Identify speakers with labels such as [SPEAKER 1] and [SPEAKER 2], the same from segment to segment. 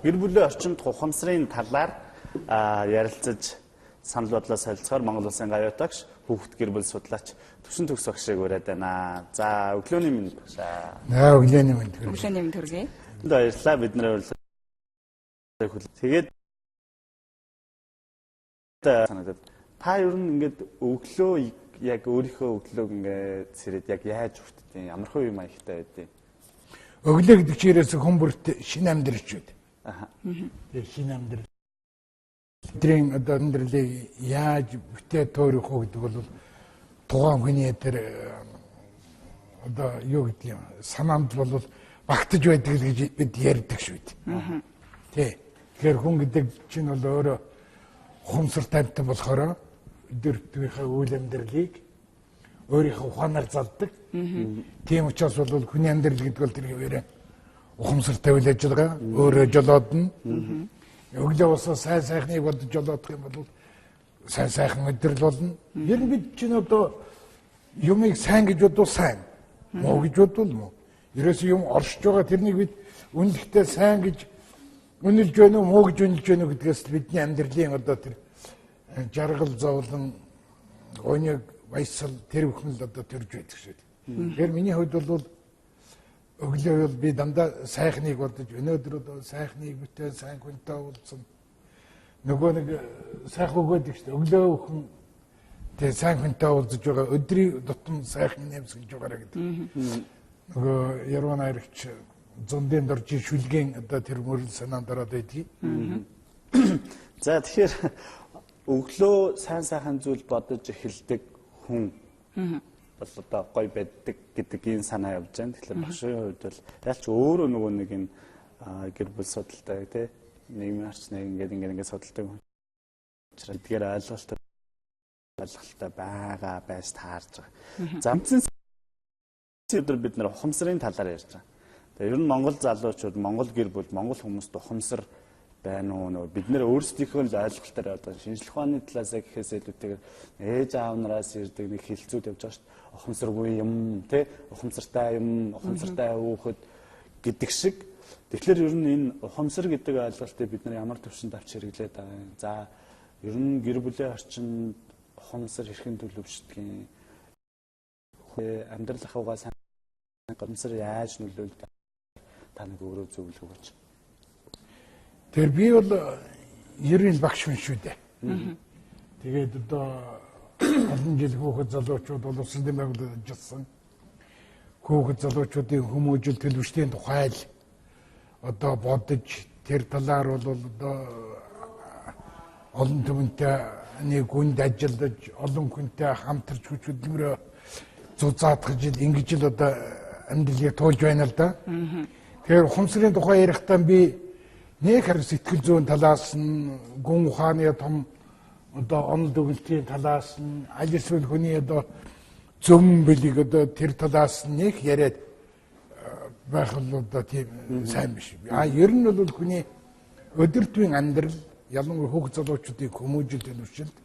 [SPEAKER 1] Гэр бүлийн орчинд ухамсарын талаар ярилцаж санал бодлоо солилцохоор Монгол Улсын гавьяатагч хүүхэд гэр бүл судлаач Түвшин Төгс багшийг ураад байна. За өглөөний минь багшаа.
[SPEAKER 2] Өглөөний минь төргий.
[SPEAKER 3] Өглөөний минь төргий.
[SPEAKER 1] Баярлалаа бидний урилгыг. Тэгээд санагдаад та ер нь ингээд өглөө яг өөрийнхөө өглөөг ингээд сэрэд яг яаж хүртдэг ямар хөө юм аягтай байдیں۔
[SPEAKER 2] Өглөө гэдэг чирээс хүн бүрт шинэ амьдралч үед. Тэгээ шинэ амьдрал. Өдрийн одоо амьдралыг яаж бүтээ төөрөх гэдэг бол тухайн хүний тэр одоо юу гэдэг юм санаанд бол багтаж байдаг гэж бид ярьдаг шүү дээ. Тэ. Тэгэхээр хүн гэдэг чинь бол өөрөө ухамсартай болохоор өдөртгийнхээ үйл амьдралыг өөрийнхөө ухаанаар залдаг. Тийм учраас бол хүний амьдрал гэдэг бол тэр хэвээрээ ухамсартай үйл ажиллагаа өөрөө жолоодно. Өглөө босоо сайн сайхныг бодож жолоодох юм бол сайн сайхан өдрөл болно. Ер нь бид чинь одоо юмыг сайн гэж бодвол сайн, муу гэж бодвол муу. Ерөөсөө юм оршиж байгаа тэрнийг бид үнэлэхдээ сайн гэж үнэлж байна уу, муу гэж үнэлж байна уу гэдгээс бидний амьдралын одоо тэр жаргал зовлон өнөг баясгал тэр бүхэн л одоо төрж байдаг шүү дээ. Тэгэхээр миний хувьд бол өглөө бол би дандаа сайхныг бодож өнөөдөр одоо сайхныг бүтээ сайн хүнтэй уулзсан. Нөгөө нэг сайхан өгөөд шүү дээ. Өглөө хүн тэг сайн хүнтэй уулзж байгаа өдрийн тутам сайхан нэмсгэж байгаараа гэдэг. Нөгөө Ярван Айрагч зөндийн дорж шүлгийн одоо тэр мөрөл санаанд ороод байдгийг.
[SPEAKER 1] За тэгэхээр өглөө сайн сайхан зүйл бодож эхэлдэг хүн бол одоо гоё байдаг гэдэг энэ санаа явж байна. Тэгэхээр багшийн хувьд бол ялч өөрөө нөгөө нэг энэ гэр бүл судалтай тий нийгмийн арчныг ингээд судалдаг хүн. Тэгэхээр ойлголттой байгаа байж таарж байгаа. Замцын өдөр бид нэр ухамсарын талаар ярьж байгаа. Тэгээ ер нь Монгол залуучууд, Монгол гэр бүл, Монгол хүмүүст ухамсар байна уу нөө бид нэр өөрсдийнхөө л ойлголтоор одоо шинжлэх ухааны талаас гэхээс илүүтэйгээр ээж аав нараас ирдэг нэг хилцүүд явж байгаа шүү дээ. Ухамсаргүй юм тий ухамсартай юм, ухамсартай хүүхэд гэдэг шиг. Тэгэхээр ер нь энэ ухамсар гэдэг ойлголтыг бид нар ямар төвшөнд авч хэрэглээд байгаа юм. За ер нь гэр бүлийн орчинд ухамсар хэрхэн төлөвшдөг юм. Амьдрал ахуйгаа сайн ухамсар яаж нөлөөлдөг та нэг өөрөө зөвлөх өгөөч.
[SPEAKER 2] Тэр би бол 90 багш хүн шүү дээ. Тэгээд одоо олон жил хүүхэд залуучууд бол улсын дэм байгууллагад ажилласан. Хүүхэд залуучуудын хүмүүжил төлөвшлийн тухай л одоо бодож тэр талаар бол одоо олон түмэнтэй нэг хүнд ажиллаж олон хүнтэй хамтарч хүч хөдөлмөрөө зузаатгаж ингэж л одоо амьдралыг туулж байна л да. Тэгэхээр ухамсарын тухай ярихдаа би нэг хэр сэтгэл зүйн талаас нь гүн ухааны том одоо онол дүгэлтийн талаас нь аль эсвэл хүний одоо зөв бэлийг одоо тэр талаас нь нэг яриад байх л одоо тийм сайн биш. Ер нь бол хүний өдөртвийн амьдрал ялангуяа хүүхд залуучуудын хүмүүжил төлөвшөлт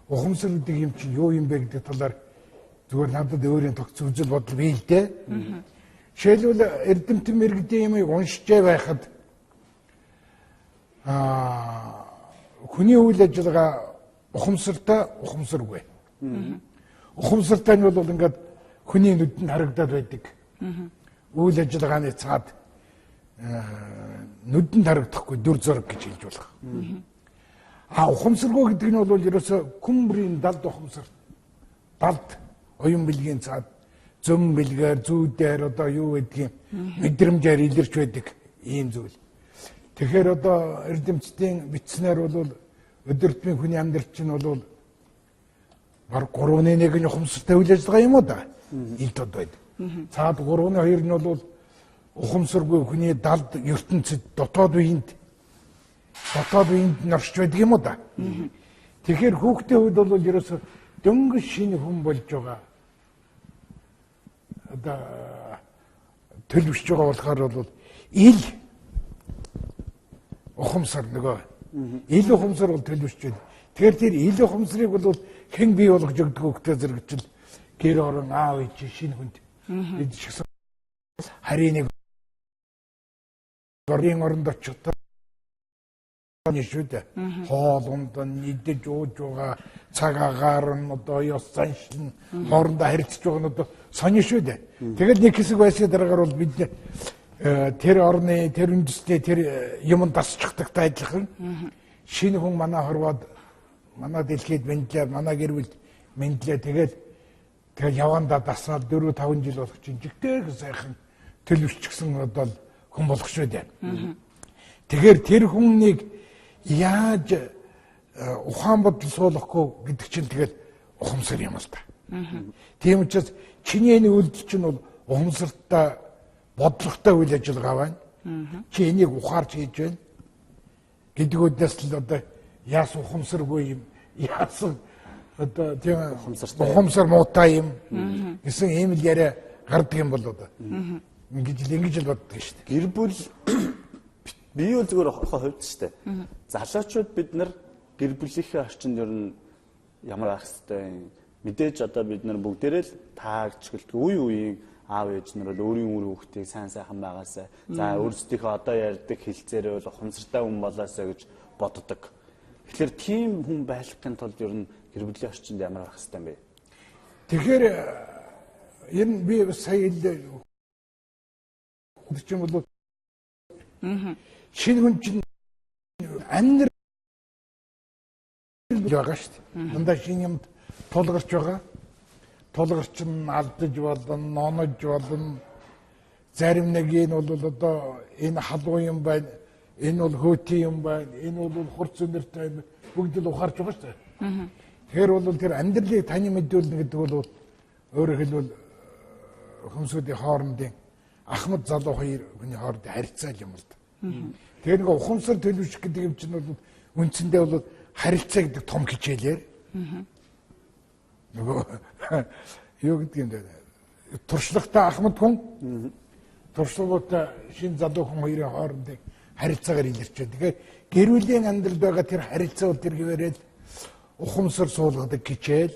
[SPEAKER 2] ухамсар гэдэг юм чинь юу юм бэ гэдэг талаар зүгээр надад өөрийн тогтц үзэл бодол бий л дээ. Жишээлбэл эрдэмтэн мэрэгдийн юмыг уншиж байхад хүний үйл ажиллагаа ухамсартай, ухамсаргүй. Ухамсартай нь бол ингээд хүний нүдэнд харагдаад байдаг. Үйл ажиллагааны цаад нүдэнд харагдахгүй дүр зураг гэж хэлж болох. Ухамсаргүй гэдэг нь бол ерөөсө хүмүүрийн далд ухамсар. Далд оюун бэлгийн цаад зөм бэлгээр зүүдээр одоо юу гэдгийг мэдрэмжээр илэрч байдаг ийм зүйл. Тэгэхээр одоо эрдэмтдийн бичснээр бол өдөртмийн хүний амьдрал чинь бол баг 3-1 нь ухамсартай үйл ажиллагаа юм уу да? Илт од байдаг. Цаад 3-2 нь бол ухамсаргүй хүний далд ертөнцид дотоод үеинд норшиж байдаг юм уу да? Тэгэхээр хүүхдийн хувьд бол ерөөсө дөнгөж шинэ хүн болж байгаа. Одоо төлөвшөж байгаа болохоор бол ил ухамсар нөгөө ил ухамсар бол төлөвшөж байна. Тэгэхээр тэр ил ухамсарыг бол хэн бий болгож өгдөг хөхтэй зэрэгчл гэр орон аав ээж шинэ хүнд идчихсэн харийн нэг горын оронд очихдоо шүү дээ. Хоолунд нь идэж ууж байгаа цагаагаар нь одоо ёс заншил хоорондоо харилцаж байгаа нь одоо сони шүү дээ. Тэгэл нэг хэсэг байсны дараагаар бол бид тэр орны тэр үндэсний тэр юм дасчихдагтай адилхан шинэ хүн манай хорвоод манай дэлхийд мэдлээ манай гэр бүл мэдлээ тэгэл явандаа дасаад 4 5 жил болох чинь жигтэй сайхан төлөвчгсөн одоо хүн болох шүү дээ. Тэгэхээр тэр хүнийг яаж ухаан бодол суулгахгүй гэдэг чинь тэгэл ухамсар юм л да. Тийм учраас чиний үйлдэл чинь бол ухамсартай бодлоготой үйл ажиллагаа байна. Чи энийг ухаарч хийж байна. Гэдэг үднээс л одоо яас ухамсаргүй юм. Яас одоо тийм ухамсар муутай юм. Гэсэн ийм л яриа гардаг юм бол одоо. Ингэж л боддог шүү дээ.
[SPEAKER 1] Гэр бүл бие бол зүгээр хувьд шүү дээ. Залуучууд бид нар гэр бүлийнхээ орчинд ер нь ямар ах хэвтэй мэдээж одоо бид нар бүгдээрээ л таагч гэлт үе үеийн аав ээж нар бол өөрийн хүүхдийг сайн сайхан байгаасаа за өөрсдийнхөө одоо ярьдаг хэлцээрээ бол ухамсартай хүн болоосаа гэж боддог. Тэгэхээр тийм хүн байлгахын тулд ер нь гэр бүлийн орчинд ямар ах хэвтэй юм бэ?
[SPEAKER 2] Тэгэхээр энэ би сая л чинь бол шинэ хүн чинь амьдрал байгаа шүү дээ. Дандаа шинэ юмд тулгарч байгаа. Тулгарч нь алдаж болно, нонож болно. Зарим нэг нь бол одоо энэ халуун юм байна, энэ бол хөөтийн юм байна, энэ бол хурц өнөртэй юм. Бүгд л ухаарч байгаа шүү дээ. Тэгэхээр бол тэр амьдралыг таны мэдүүлнэ гэдэг бол өөрөөр хэлбэл хүмүүсийн хоорондын ахмад залуу хоёр хүний хоорондын харилцаа юм л да. Тэгээ нэг ухамсар төлөвшөх гэдэг юм чинь бол үндсэндээ бол харилцаа гэдэг том хичээлээр нөгөө юу гэдэг юм бэ? Туршлагатай ахмад хүн туршлагатай шинэ залуу хүн хоёрын хоорондын харилцаагаар илэрч байна. Тэгэхээр гэр бүлийн амьдралд байгаа тэр харилцаа бол тэр хэвээрээ ухамсар суулгадаг хичээл,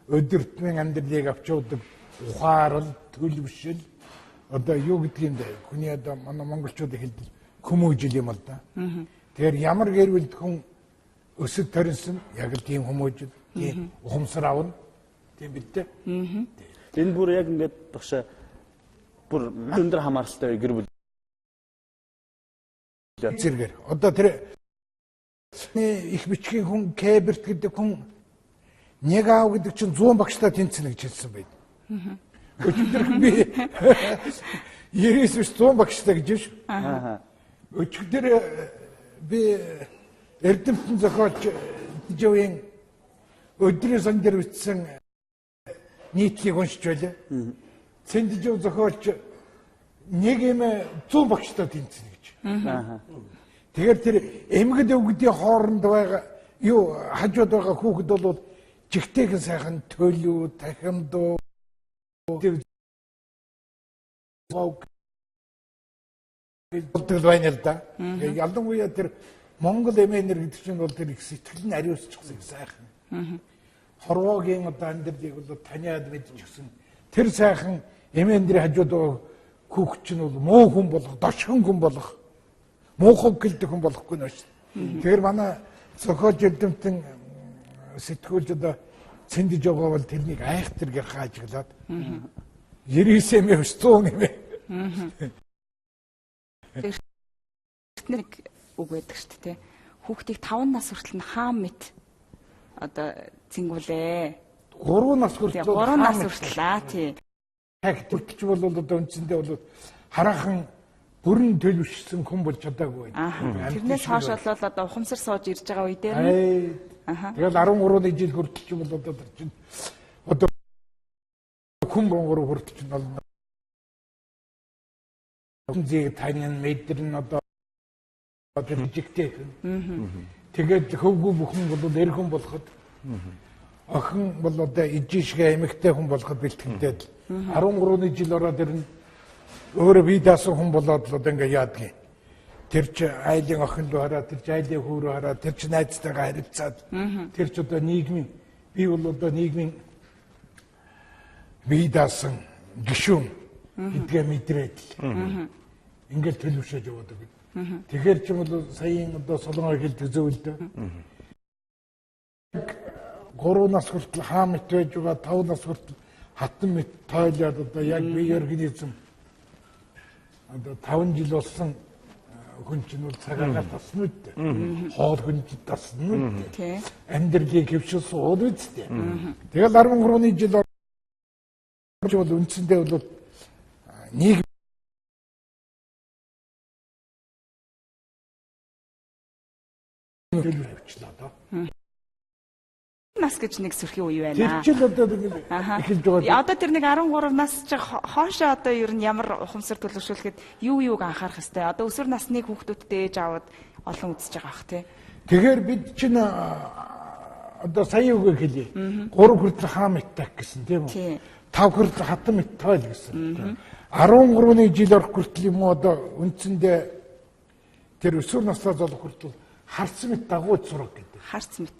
[SPEAKER 2] өдөртмөн амьдралыг авчуудаг ухаарал, төлөвшил одоо юу гэдэг юм бэ? Хүний одоо манай монголчуудын хэлбэл хүмүүжил юм л да. Тэгэхээр ямар гэр бүлд хүн өсөж төрсөн яг л тийм хүмүүжил, тийм ухамсар авна. Тийм бидтэй.
[SPEAKER 1] Энэ бүр яг ингээд багшаа бүр өндөр хамааралтай гэр бүл
[SPEAKER 2] зэрэгээр. Одоо тэр их бичгийн хүн Кэберт гэдэг хүн нэг аав гэдэг чинь 100 багштай тэнцэнэ гэж хэлсэн байд. Өчигдөр би 90 биш 100 багштай гэж биш. Өчигдөр би Эрдэмтэн зохиолч Жовын өдрийн сан дээр бичсэн нийтлийг уншиж байлаа. Цэндижов зохиолч нэг юм 100 багштай тэнцэнэ гэж. Тэгэхээр тэр эмгэл өвгдийн хооронд байгаа юу хажууд байгаа хүүхэд бол жигтэйхэн сайхан төлөв, тахимдуу болдог байна л да. Ялангуяа тэр Монгол эмээнэр гэдэг чинь бол тэр их сэтгэл нь ариусчихсан их сайхан. Хорвоогийн одоо амьдралыг бол таниад мэдчихсэн. Тэр сайхан эмээнэрийн хажууд байгаа хүүхэд чинь бол муу хүн болох, дошхон хүн болох, муухай гэлдэг хүн болохгүй нэ. Тэгэхээр манай зохиолч Эрдэмтэн сэтгүүлч одоо цэндэж байгаа бол тэрнийг айхтар гэр хаажглаад 99 эмээ 100 эмээ.
[SPEAKER 3] Нэг үг байдаг шүү дээ. Хүүхдийг 5 нас хүртэл нь хаан мэт одоо цэнгүүлээ.
[SPEAKER 2] 3 нас хүртэл
[SPEAKER 3] 3 нас хүртэл аа тий.
[SPEAKER 2] Тэгтч бол одоо үндсэндээ бол хараахан бүрэн төлөвшсөн хүн болж чадаагүй байна.
[SPEAKER 3] Тэрнээс хойш бол одоо ухамсар сууж ирж байгаа үе дээр
[SPEAKER 2] нь тэгэл 13 жил хүртэл ч бол одоо тэр чинь одоо хүн 3 хүртэл чинь бол зэг танин мэдэрн одоо жигтэй. Тэгээд хөвгүү бүхэн бол эргэн болоход охин бол одоо ижишгээ эмэгтэй хүн болоход бэлтгэдэг. 13 жил ороод ирнэ. Өөрөө бие даасан хүн болоод л одоо ингээ яадгийг. Тэр чи айлын охин руу хараа, тэр чи айлын хүү рүү хараа, тэр чи найзтайгаа харилцаад, тэр чи одоо нийгмийн би бол одоо нийгмийн бие даасан гишүүн гэдгээ мэдрээд ингээл төлөвшөж яваад байгаа. Тэгэхээр ч юм бол саяын одоо солонгой хэлдэг зөвлөдөө. 3 нас хүртэл хаа мэт байж байгаа 5 нас хүртэл хатан мэт тойлоод одоо яг бие организм одоо 5 жил болсон хүн чинь бол цагаагаар тасна үү? Хоол хүнж тасна үү?
[SPEAKER 3] Тийм.
[SPEAKER 2] Амьдралыг хөвшил суул үсттэй. Тэгэл 13-ны жил бол үндсэндээ бол нийгэм хөвчлээ одоо.
[SPEAKER 3] Нас гэж нэг сөрхий үе байна.
[SPEAKER 2] Тэр чил одоо эхэлж байгаа.
[SPEAKER 3] Одоо тэр нэг 13 нас ч хоошоо одоо ер нь ямар ухамсар төлөвшүүлэхэд юуг анхаарах хэвтэй. Одоо өсвөр насны хүүхдүүдтэй ээж аваад олон үзэж байгаа бах тий.
[SPEAKER 2] Тэгэхээр бид чинь одоо сая үгийг хэлье. 3 хүртэл хаа мэттак гэсэн тийм үү? 5 хүртэл хатан мэт тойл гэсэн. 13-ны жил орох хүртэл юм уу одоо үндсэндээ тэр өсвөр наснаас олох хүртэл харц мэт дагууж сурах гэдэг.
[SPEAKER 3] Харц мэт.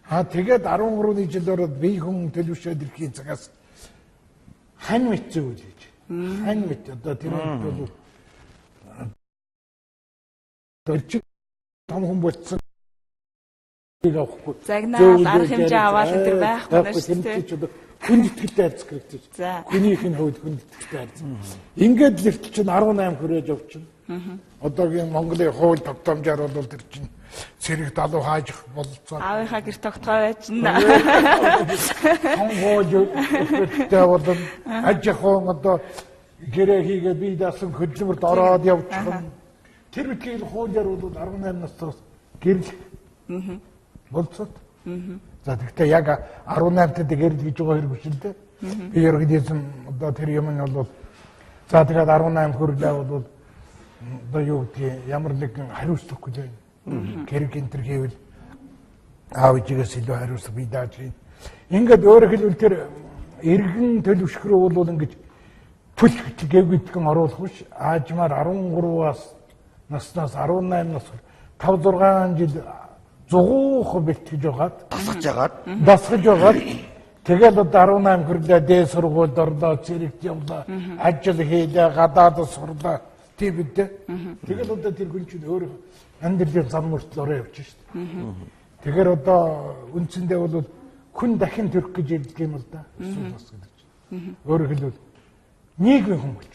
[SPEAKER 2] Тэгээд 13-ны жил ороод бие хүн төлөвшөөд ирэхийн цагаас хань мэт зүйл гэж. Хань мэт одоо тэр бол төрч том хүн болцсон авахгүй.
[SPEAKER 3] Загнаад арга хэмжээ аваад энэ төр байхгүй байна шүү дээ.
[SPEAKER 2] Хүнд итгэлтэй харьцах хэрэгтэй. Хүнийх нь хувьд хүнд итгэлтэй харьцах. Ингээд л эртэл чинь 18 хүрээж явчихна. Одоогийн Монголын хууль тогтоомжоор бол тэр чинь цэрэг далуу хаажих бололцоо.
[SPEAKER 3] Аавынхаа гэр тогтгоо байжна.
[SPEAKER 2] Хонхоотой болон аж ахуйн одоо гэрээ хийгээ бие даасан хөдөлмөрт ороод явчихна. Тэр үеийн хуулиар бол 18 наснаас гэрлэх болцоод. За тэгэхээр яг 18-нд гэрэл гэж байгаа хэрэг биш л дээ. Би организм одоо тэр юм нь бол за тэгээд 18 хүрлээ бол одоо юу гэдгийг ямар нэгэн хариуцлагагүй л байна. Гэрэг энтер гэвэл аав ээжээс илүү хариуцлага бий дааж байна. Ингээд өөрөөр хэлбэл тэр эргэн төлөвшөх рүү бол ингэж төлөх гээгүйтгэн оруулах биш. Аажмаар 13-аас наснаас 18 нас 5-6 жил зугуух бэлтгэж байгаад дасгаж байгаад тэгэл одоо 18 хүрлээ дээд сургуульд орлоо, цэрэгт явлаа, ажил хийлээ, гадаад сурлаа. Тийм үү? Тэгэл одоо тэр хүн чинь өөр амьдралын зам мөртөл ороо явж шít. Тэгэхээр одоо үндсэндээ бол хүн дахин төрөх гэж ярьдаг юм л да. Өөрөөр хэлбэл нийгмийн хүн болж.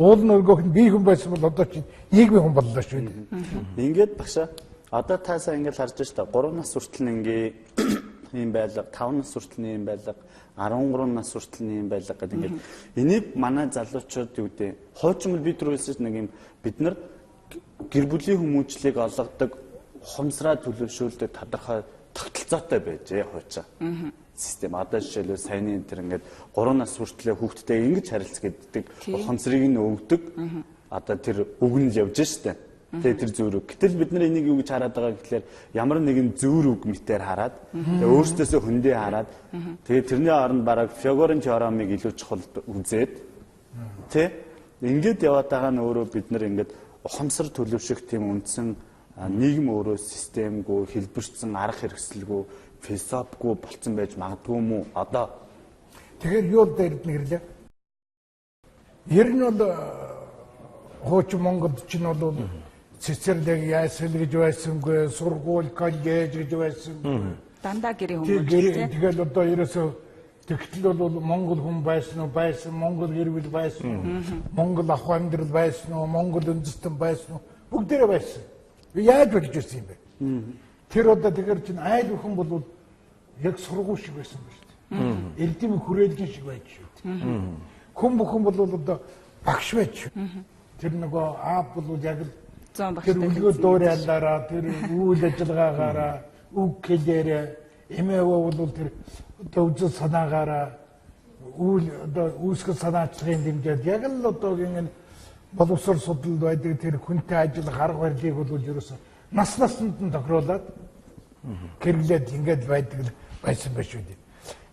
[SPEAKER 2] Уул нөргөх нь бие хүн байсан бол одоо чинь нийгмийн хүн боллоо шүү дээ.
[SPEAKER 1] Ингээд багшаа одоо таасаа ингээд харж байна шүү дээ. 3 нас хүртэл ингээ ийм байлга, 5 нас хүртэл ийм байлга, 13 нас хүртэл ийм байлга гэдэг ингээд энийг манай залуучууд юу гэдэг хуучин бид нар хэлсэн нэг юм бид нар гэр бүлийн хүмүүжлийг олгодог, ухамсараа төлөвшүүлдэг тодорхой тогтолцоотой байжээ хуучаа. Систем одоо жишээлбэл саяны тэр ингээд 3 нас хүртэл хүүхдтэй ингэж харилцах гэдэг ухамсарыг нь өгдөг. Одоо тэр үгнэл явж штэ. Тэгээ тэр зөөр үг. Гэтэл бид нар энийг юу гэж хараад байгаа гэхэлэр ямар нэгэн зөөр үг мэтээр хараад тэгээ өөрсдөөсөө хөндөө хараад тэгээ тэрний оронд бараг Фигурын теоремыг илүү чухал үзээд тэ ингээд яваад байгаа нь өөрөө бид нар ингээд ухамсар төлөвшөх тийм үндсэн нийгэм өөрөө системгүй, хэлбэрчсэн арга хэрэгсэлгүй, философигүй болцсон байж магадгүй юм уу? Одоо
[SPEAKER 2] тэгэхээр юу дээр нэрлээ? Ер нь бол хуучин Монголд чинь бол цэцэрлэг яасан гэж байсангүй, сургууль, коллеж гэж байсангүй.
[SPEAKER 3] Дандаа гэрийн хүмүүс тийм.
[SPEAKER 2] Тэгэл одоо ерөөсөө тэгтэл бол Монгол хүн байсан уу, байсан, Монгол гэр бүл байсан уу, Монгол ах амьдрал байсан уу, Монгол үндэстэн байсан уу, бүгдээрээ байсан. Яаж болж ирсэн юм бэ? Тэр одоо тэгэхээр чинь айл бүхэн бол яг сургууль шиг байсан ба шүү дээ. Эрдэм хүрээлэн шиг байж шүү. Хүн бүхэн бол одоо багш байж шүү. Тэр нөгөө аав бол яг л тэр үлгөө дуурайлаараа, тэр үйл ажиллагаагаараа, үг хэлээрээ, эмээвөө бол тэр одоо үзэл санаагаараа, үйл одоо үүсгэл санаачлагын дэмжээд яг л одоогийн боловсрол судлал байдаг тэр хүнтэй ажиллах арга барилыг бол ерөөсөө наснд нь тохируулаад хэрэглээд ингээд байдаг байсан байх шүү дээ.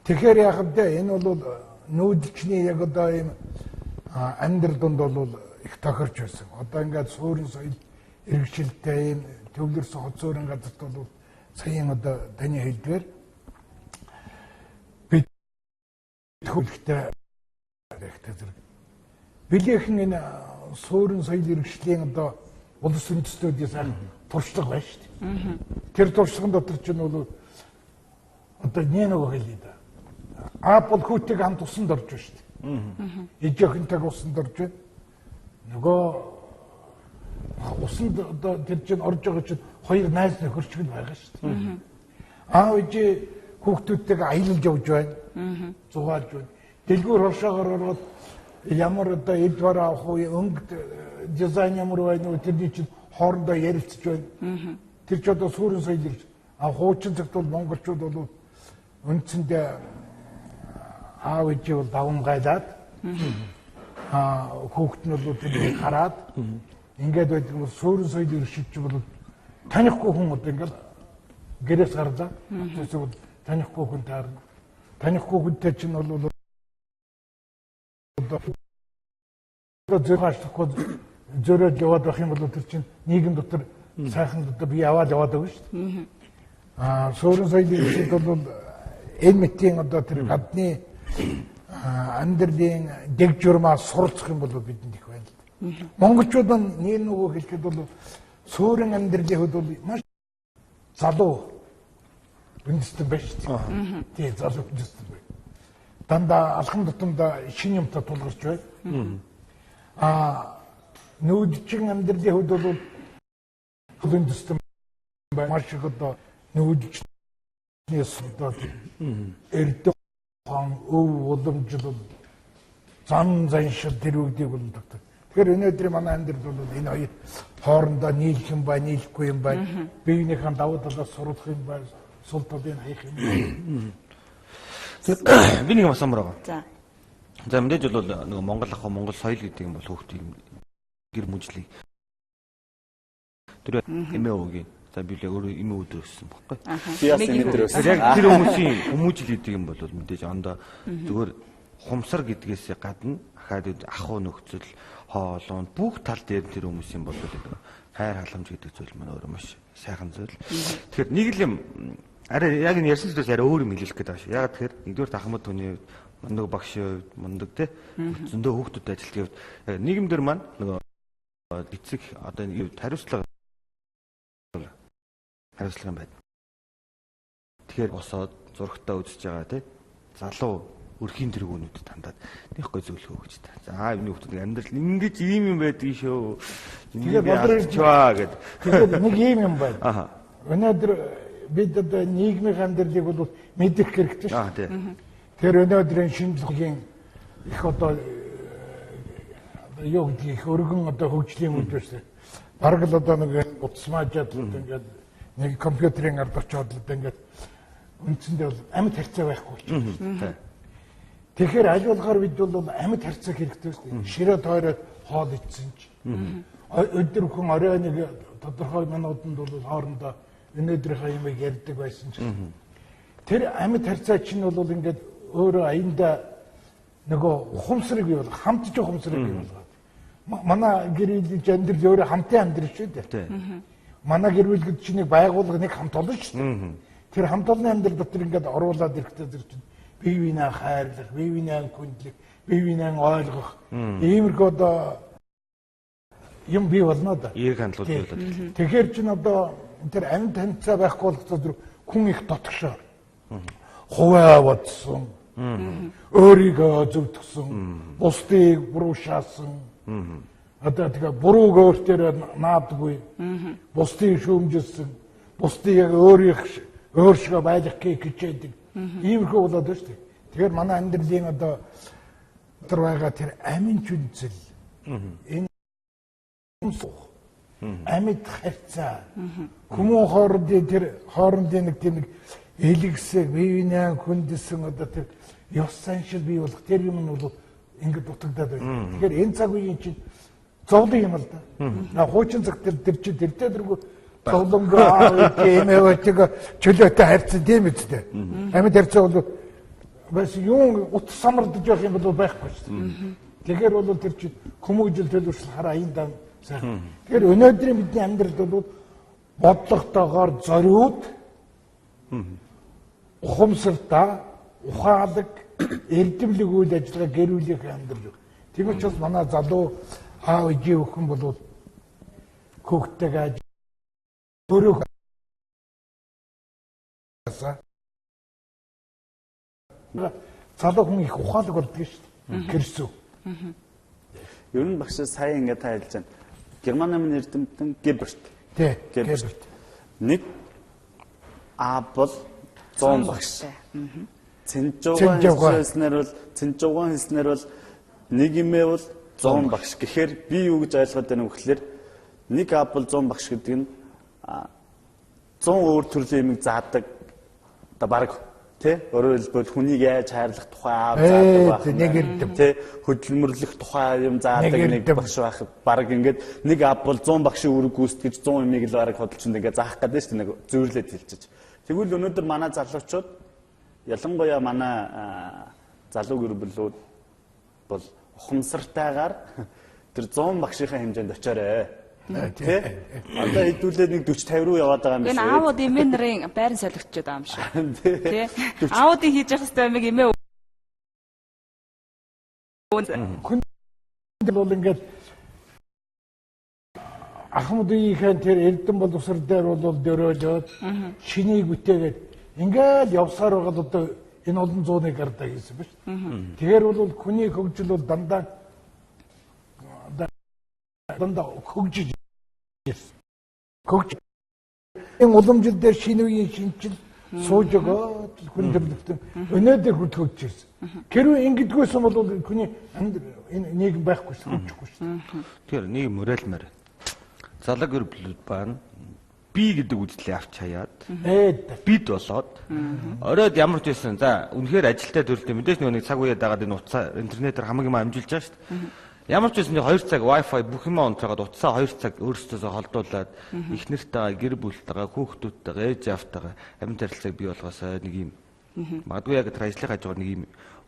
[SPEAKER 2] Тэгэхээр яг л энэ бол нүүдчний яг одоо ийм амьдрал донд бол их тохирч байсан. Одоо ингээд суурин соёл иргэшилтэй ийм төвлөрсөн хот суурин газарт бол саяын одоо таны хэлдгээр бид хөлтэй зэрэг билээхэн энэ суурин соёл иргэшлийн одоо улс үндэстнүүдээс туршлага байна шүү дээ. Тэр туршлагын дотор ч нь бол одоо нэг хэлээ да. Апл хүүтэйг хамт усанд орж байна шүү дээ. Ижихэнтэйг усанд орж байна. Нөгөө усанд одоо тэр чинь орж байгаа чинь хоёр найз нөхөрч нь байгаа шүү дээ. Аав ээж хүүхдүүдтэйгээ аялалж явж байна. Зугаалж байна. Дэлгүүр хошоогоор ороод ямар одоо эдвар авах уу, өнгө дизайн ямар байна уу тэрний чинь хоорондоо ярилцж байна. Тэр ч одоо суурин соёл ирж. Хуучин цагт бол монголчууд бол үндсэндээ аав ээж бол давамгайлаад хүүхэд нь бол тэрийг хараад ингээд байдаг бол суурин соёл ирж бол танихгүй хүн одоо ингээд гэрээс гарлаа. Тэгвэл танихгүй хүн таарна. Танихгүй хүнтэй чинь бол зөвхөн зөрөөд яваад байх юм бол тэр чинь нийгэм дотор сайхан дотор би аваад яваад байгаа шүү дээ. Суурин соёлын шиг бол энэ мэтийн одоо тэр гадны амьдралын дэг журмаа суралцах юм бол бидэнд их байна л. Монголчууд нэг нөгөө хэлэхэд бол суурин амьдралын хувьд бол маш залуу үндэстэн байна шүү дээ. Тий залуу үндэстэн байна. Дандаа алхам тутамдаа шинэ юмтай тулгарч байна. Нүүдчин амьдралын хувьд бол үндэстэн маш их одоо нүүдчнээс одоо эрдэн хан өв уламжлал зан заншил тэрүүдийг бол тогтдог. Тэгэхээр өнөөдөр манай амьдрал бол энэ хоёр хоорондоо нийлэх юм ба нийлэхгүй юм байна. Биенийхээ давуу талаас сурах юм байна. Сул талын хаях юм байна.
[SPEAKER 4] Би нэг асуумаар байгаа. За мэдээж бол нэг Монгол ах Монгол соёл гэдэг юм бол хүүхдийн гэр мүжлийг тэр эмээ өвгийн за би л өөрөө эмээ өдөр өссөн баггүй.
[SPEAKER 1] Би бас эмээ өдөр өссөн.
[SPEAKER 4] Яг тэр хүмүүсийн хүмүүжил гэдэг юм бол мэдээж ондоо зүгээр хумсар гэдгээс гадна ахаад ах уу нөхцөл хоолойн бүх тал дээр тэр хүмүүсийн бол хайр халамж гэдэг зүйл маань өөрөө маш сайхан зүйл. Тэгэхээр нэг л юм арай яг энэ ярьсан зүйлээс арай өөр юм хэлэх гээд байгаа шүү. Яг тэгэхээр нэгдүгээр ахмад хүний мундаг багшийн мундаг те зөндөө хүүхдүүд ажилтны хувьд нийгэмдэр маань нөгөө эцэг одоо хариуцлага юм байна. Тэгэхээр босоод зургтаа үзэж байгаа те залуу өрхийн тэргүүнүүдэд хандаад нэг гой зөвлөхөө гэж та. За энэ хүүхдүүд амьдрал ингэж ийм юм байдаг шүү.
[SPEAKER 2] Тэгээд бодрочваа гэдэг. Тэгээд нэг ийм юм байна. Өнөөдөр бид одоо нийгмийн амьдралыг бол мэдэх хэрэгтэй шүү. Тэр өнөөдрийн шинжилгээний их одоо юу гэдэг их өргөн одоо хөгжлийн үед байна. Бараг л одоо нэг утасмаажаад ингээд нэг компьютерийн ард очиод л ингээд үндсэндээ бол амьд харьцаа байхгүй болчихсон. Тэгэхээр аль болохоор бид бол амьд харьцаа хэрэгтэй шүү дээ. Ширээ тойроод хоол идсэн ч. Өдөр хүн орой нэг тодорхой минутанд бол хоорондоо өнөөдрийнхөө юмыг ярьдаг байсан ч. Тэр амьд харьцаа чинь бол ингээд өөрөө аяндаа нөгөө ухамсарыг бий болгох, хамтж ухамсарыг бий болгоод. Манай гэр бүлийн амьдрал өөрөө хамтын амьдрал шүү дээ. Манай гэр бүлд чинь нэг байгууллага нэг хамт олон шүү дээ. Тэр хамт олонны амьдрал дотор ингээд оруулаад ирэхдээ тэр чинь бие биенээ хайрлах, бие биенээ хүндлэх, бие биенээ ойлгох. Иймэрхүү одоо юм бий болно да.
[SPEAKER 4] Эерэг хандлууд бий болоод.
[SPEAKER 2] Тэгэхээр чинь одоо тэр амьд танилцаа байхгүй болохоор хүн их дотгошоор. Хуваа бодсон. Өөрийгөө зөвтгсөн. Бусдыг буруу шаасан. Одоо тэгээ бурууг өөртөө наадгүй. Бусдыг шүүмжилсэн. Бусдыг яг өөршгөө байлгах гэж хичээдэг. Иймэрхүү болоод байна шүү дээ. Тэгэхээр манай амьдралын одоо тэр байгаа тэр амин чүнцэл энэ амьд харьцаа хүмүүн хоорондын тэр хоорондын нэг тийм нэг элэгсэг биеийн хүндсэн одоо тэр ёс заншил бий болох тэр юм нь бол ингээд дутагдаад байна. Тэгэхээр энэ цаг үеийн чинь зовлон юм л да. Хуучин цаг тэр чинь тэртээ дэргүү зовлонгоо эмээвэтэг чөлөөтэй харьцсан тийм үстэй. Амьд харьцаа бол бас юм утас самардж явах юм бол байхгүй шүү дээ. Тэгэхээр бол тэр чинь хүмүүжил төлөвшөл хараа аяндаа сайхан. Тэгэхээр өнөөдрийн бидний амьдралд бол бодлоготойгоор зориуд ухамсартаа ухаалаг эрдэмлэг үйл ажиллагаа гэр бүлийн амьдрал. Тэгвэл ч бас манай залуу аав ээжийн өхөн бол хүүхдтэйгээ төрөх залуу хүн их ухаалаг болдог шүү дээ. Гэрсүү.
[SPEAKER 1] Ер нь багш сая ингээд тайлж байна. Герман намын эрдэмтэн Геберт.
[SPEAKER 2] Тий.
[SPEAKER 1] Геберт. Нэг А бол 100 багш. Цэнжуугаан хэлснээр бол нэг имээ бол 100 багш. Гэхээр би юу гэж ойлгоод байна вэ гэхээр нэг А бол 100 багш гэдэг нь 100 өөр төрлийн имийг заадаг одоо баг тий өөрөөр хэлбэл хүнийг яаж хайрлах тухай аав заадаг байх тий хөдөлмөрлөх тухай юм заадаг нэг багш байх баг ингээд нэг аав бол 100 багшийн үүрэг гүйцэтгэж 100 имийг л бараг хөдөлчөнд ингээд заах гэдэг шүү дээ нэг зөөрлөд хэлчихэж. Тэгвэл өнөөдөр манай залуучууд ялангуяа манай залуу гэр бүлүүд бол ухамсартайгаар тэр 100 багшийнхаа хэмжээнд очиорой. Тэ? Одоо хэдүүлээ нэг 40 50 руу яваад байгаа юм шиг.
[SPEAKER 3] Энэ аауд эмээ нарын байран солигдчиход байгаа юм шиг. Тэ? Ауудын хийж явах хэрэгтэй юмыг эмээ
[SPEAKER 2] хүн бол ингээд Ахмадынхаа тэр эрдэм боловсрол дээр бол дөрөөлөөд шинийг бүтээгээд ингээд явсаар байгаа одоо энэ олон зууны гардаа хийсэн ба шүү. Тэгэхээр бол хүний хөгжил бол дандаа хөгжиж энэ уламжил дээр шинэ үеийн шинжил сууж өгөөд хүн төрлөختөн өнөөдөр хөгжиж ирсэн. Хэрвээ ингэдгүйсэн бол хүний энэ нийгэм байхгүй хөгжихгүй шүү.
[SPEAKER 4] Тэгэхээр нэг мөрөлмөр. Залуу гэр бүлүүд байна. Би гэдэг үзлээ авч хаяад бид болоод оройд ямар ч байсан за үнэхээр ажилтаа төрөлтэй мэдээж нэг цаг үеэд дагаад энэ утсаа интернетээр хамаг юм амжилж байгаа шүү дээ. Ямар ч байсан 2 цаг Wi-Fi бүх юм онцгоод утсаа 2 цаг өөрсдөөсөө холдуулаад их нартайгаа гэр бүлтэйгээ хүүхдүүдтэйгээ ээж аавтайгаа амин тарилцааг бий болгосоо нэг юм. Магадгүй яг тэр ажлын хажуугаар нэг юм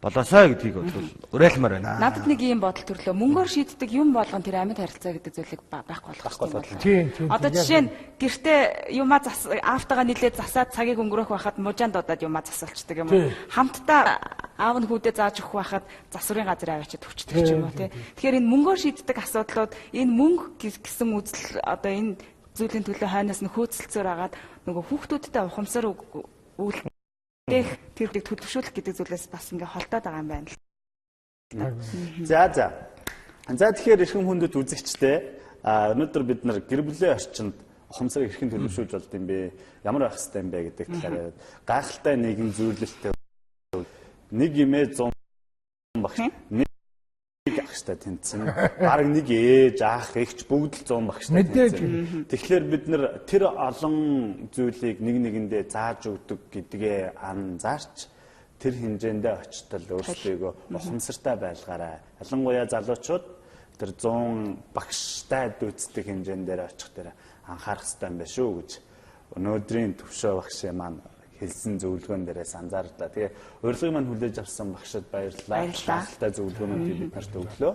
[SPEAKER 4] болоосоо гэдгийг бол уриалмаар байна.
[SPEAKER 3] Надад нэг юм бодол төрлөө. Мөнгөөр шийддэг юм болгон тэр амьд харилцаа гэдэг зүйлийг байхгүй болох
[SPEAKER 2] тийм.
[SPEAKER 3] Одоо жишээ нь гэртээ юмаа аавтайгаа нийлээд засаад цагийг өнгөрөөх байхад мужаанд удаад юмаа засалчдаг юм уу? Хамтдаа аав нь хүүдээ зааж өгөх байхад засварын газар аваачаад төвчдөг ч юм уу тий. Тэгэхээр энэ мөнгөөр шийддэг асуудлууд энэ мөнгө гэсэн үзэл одоо энэ зүйлийн төлөө хойноос нь хөөцөлцөөр агаад нөгөө хүүхдүүдтэй ухамсар тэр төлөвшүүлэх гэдэг зүйлээс бас ингээ холдоод байгаа юм байна л.
[SPEAKER 1] За тэгэхээр эрхэм хүндэт үзэгчтэй өнөөдөр бид нар гэр бүлийн орчинд ухамсарыг хэрхэн төлөвшүүлж болд юм бэ? Ямар байх хэрэгтэй юм бэ гэдэг талаар гайхалтай нэгэн зөвлөлттэй нэг имээ 100 багш нэг багштай тэнцсэн. Бараг нэг ээж, ах, эгч бүгд л 100 багштай тэнцсэн. Тэгэхээр бид нар тэр олон зүйлийг нэг нэгэндээ зааж өгдөг гэдгээ анзаарч тэр хэмжээндээ очтол өөрсдийгөө ухамсартай байлгаарай. Ялангуяа залуучууд тэр 100 багштай дүүцдэг хэмжээндээр очих дээр анхаарах хэрэгтэй юм байна шүү гэж өнөөдрийн төвшөө багшийн маань хэлсэн зөвлөгөөн дээрээс анзаарлаа. Тэгээ урилгыг маань хүлээж авсан багшид баярлалаа. Гайхалтай зөвлөгөөнүүдийг бид нарт өглөө.